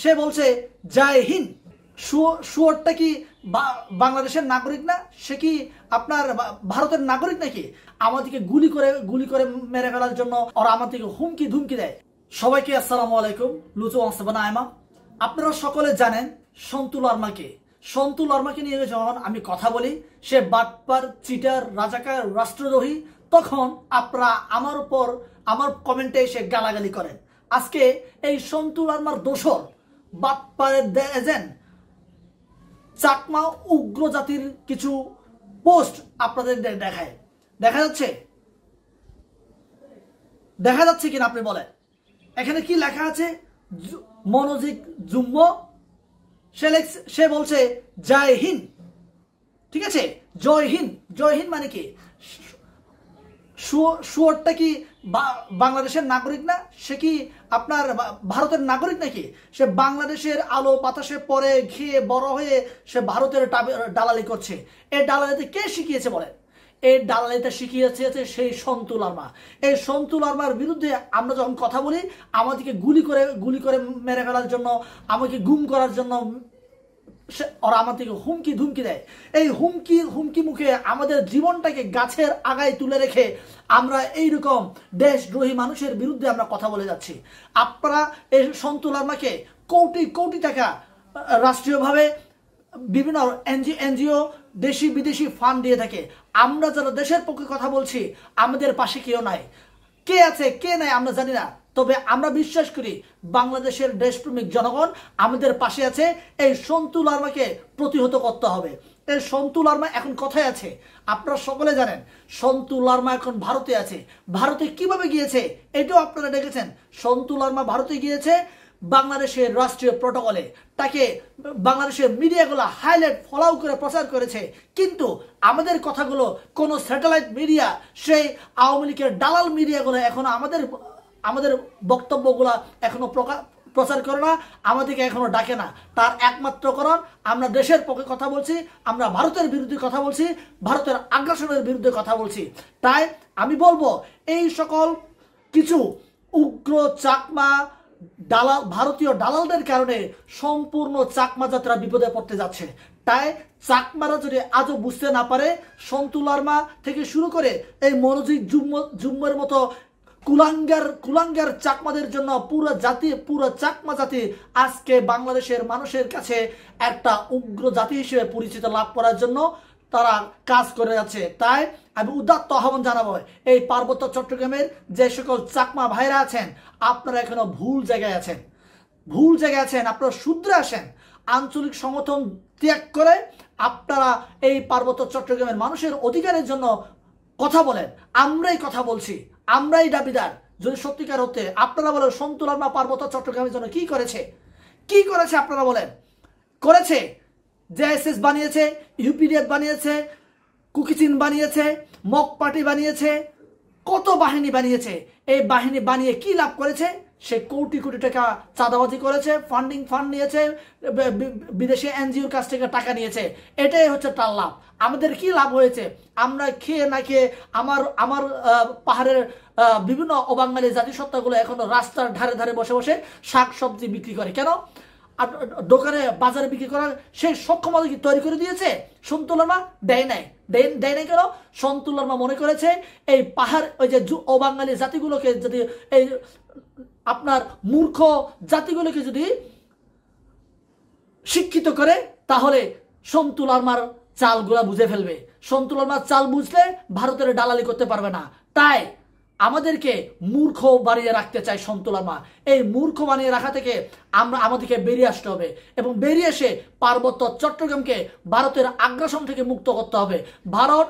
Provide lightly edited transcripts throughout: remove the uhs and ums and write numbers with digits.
সে বলছে জয় হিন্দ। শুয়োরটা কি বাংলাদেশের নাগরিক না? সে কি আপনার ভারতের নাগরিক নাকি? আমাদেরকে গুলি করে মেরে ফেলার জন্য ওরা আমাদেরকে হুমকি ধুমকি দেয়। সবাইকে আসসালামু আলাইকুম। লুচু ওয়ান্সবানা আয়মা। আপনারা সকলে জানেন সন্তু লারমাকে নিয়ে যখন আমি কথা বলি সে বাটপার, চিটার, রাজাকার, রাষ্ট্রদ্রোহী, তখন আপনারা আমার কমেন্টে এসে গালাগালি করেন। আজকে এই সন্তু লারমার দোসর বাটপারের এজেন্ট চাকমা উগ্র জাতির কিছু পোস্ট আপনাদের দেখা যাচ্ছে কিনা আপনি বলেন। এখানে কি লেখা আছে? মনোজিৎ জুম্ম সে বলছে জয় হিন্দ। ঠিক আছে, জয় হিন্দ মানে কি? শুয়োরটা কি বাংলাদেশের নাগরিক না? সে কি আপনার ভারতের নাগরিক নাকি? সে বাংলাদেশের আলো বাতাসে পরে খেয়ে বড় হয়ে সে ভারতের দালালি করছে। এই দালালিতে কে শিখিয়েছে বলেন? এই দালালিতে শিখিয়েছে সেই সন্তু লারমা। এই সন্তু লারমার বিরুদ্ধে আমরা যখন কথা বলি আমাদেরকে গুলি করে মেরে ফেলার জন্য, আমাকে গুম করার জন্য ওরা আমাদেরকে হুমকি ধুমকি দেয়। এই হুমকি মুখে আমাদের জীবনটাকে গাছের আগায় তুলে রেখে আমরা এইরকম দেশদ্রোহী মানুষের বিরুদ্ধে আমরা কথা বলে যাচ্ছি। আপনারা এই সন্তু লারমাকে কোটি টাকা রাষ্ট্রীয়ভাবে বিভিন্ন এনজিও দেশি বিদেশি ফান্ড দিয়ে থাকে। আমরা যারা দেশের পক্ষে কথা বলছি আমাদের পাশে কেউ নাই। কে আছে কে নাই আমরা জানি না, তবে আমরা বিশ্বাস করি বাংলাদেশের দেশপ্রেমিক জনগণ আমাদের পাশে আছে। এই সন্তু লারমাকে প্রতিহত করতে হবে। এই সন্তু লারমা এখন কোথায় আছে আপনারা সকলে জানেন। সন্তু লারমা এখন ভারতে আছে। ভারতে কিভাবে গিয়েছে এটাও আপনারা দেখেছেন। সন্তু লারমা ভারতে গিয়েছে বাংলাদেশের রাষ্ট্রীয় প্রটোকলে। তাকে বাংলাদেশের মিডিয়াগুলো হাইলাইট ফলাও করে প্রচার করেছে, কিন্তু আমাদের কথাগুলো কোন স্যাটেলাইট মিডিয়া, সেই আওয়ামী লীগের দালাল মিডিয়াগুলো এখনো আমাদের বক্তব্যগুলা এখনো প্রচার করে না, আমাদেরকে এখনো ডাকে না। তার একমাত্র কারণ আমরা দেশের পক্ষে কথা বলছি, আমরা ভারতের বিরুদ্ধে কথা বলছি, ভারতের আগ্রাসনের বিরুদ্ধে কথা বলছি। তাই আমি বলবো এই সকল কিছু উগ্র চাকমা ভারতীয় দালালদের কারণে সম্পূর্ণ চাকমা যাত্রা বিপদে পড়তে যাচ্ছে। তাই চাকমারা যদি আজও বুঝতে না পারে, সন্তু লারমা থেকে শুরু করে এই মনোজিৎ জুম্মের মতো কুলাঙ্গার চাকমাদের জন্য পুরো চাকমা জাতি আজকে বাংলাদেশের মানুষের কাছে একটা উগ্র জাতি হিসেবে পরিচিত লাভ করার জন্য তারা কাজ করে যাচ্ছে। তাই আমি উদাত্ত আহ্বান জানাবো এই পার্বত্য চট্টগ্রামের যে সকল চাকমা ভাইরা আছেন, আপনারা এখনো ভুল জায়গায় আছেন। আপনারা শুধরে আসেন। আঞ্চলিক সংগঠন ত্যাগ করে আপনারা এই পার্বত্য চট্টগ্রামের মানুষের অধিকারের জন্য কথা বলেন। আমরাই কথা বলছি, আমরাই দাবিদার। যদি সত্যিকার হতে আপনারা বলেন সন্তু লারমা পার্বত্য চট্টগ্রামের জন্য কি করেছে আপনারা বলেন। করেছে জেএসএস বানিয়েছে, ইউপিডিএফ বানিয়েছে, কুকিচিন বানিয়েছে, মক পার্টি বানিয়েছে, কত বাহিনী বানিয়েছে। এই বাহিনী বানিয়ে কি লাভ করেছে? সে কোটি টাকা চাঁদাবাজি করেছে, ফান্ড নিয়েছে, বিদেশি এনজিওর কাছ থেকে টাকা নিয়েছে। এটাই হচ্ছে তার লাভ। আমাদের কি লাভ হয়েছে? আমরা খেয়ে না খেয়ে আমার পাহাড়ের বিভিন্ন অবাঙালি জাতিসত্তাগুলো এখনো রাস্তার ধারে বসে শাক সবজি বিক্রি করে। কেন? দোকানে বাজারে বিক্রি করার সেই সক্ষমতা কি তৈরি করে দিয়েছে সন্তু লারমা? দেয় নাই কেন? সন্তু লারমা মনে করেছে এই পাহাড় ওই যে অবাঙালি জাতিগুলোকে যদি এই আপনার মূর্খ জাতিগুলোকে যদি শিক্ষিত করে তাহলে সন্তু লারমার চালগুলা বুঝে ফেলবে। সন্তু লারমার চাল বুঝলে ভারতের দালালি করতে পারবে না। তাই আমাদেরকে মূর্খ বানিয়ে রাখতে চায় সন্তু লারমা। এই মূর্খ বানিয়ে রাখা থেকে আমাদেরকে বেরিয়ে আসতে হবে এবং বেরিয়ে এসে পার্বত্য চট্টগ্রামকে ভারতের আগ্রাসন থেকে মুক্ত করতে হবে। ভারত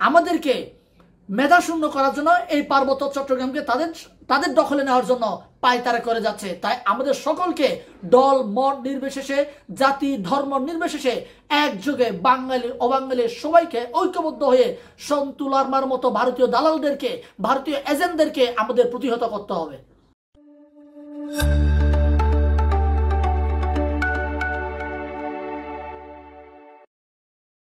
আমাদেরকে মেধাশূন্য করার জন্য এই পার্বত্য চট্টগ্রামকে তাদের দখলে নেওয়ার জন্য পায়তারা করে যাচ্ছে। তাই আমাদের সকলকে দল মত নির্বিশেষে, জাতি ধর্ম নির্বিশেষে একযোগে বাঙালি অবাঙালি সবাইকে ঐক্যবদ্ধ হয়ে সন্তু লারমার মতো ভারতীয় দালালদেরকে, ভারতীয় এজেন্টদেরকে আমাদের প্রতিহত করতে হবে।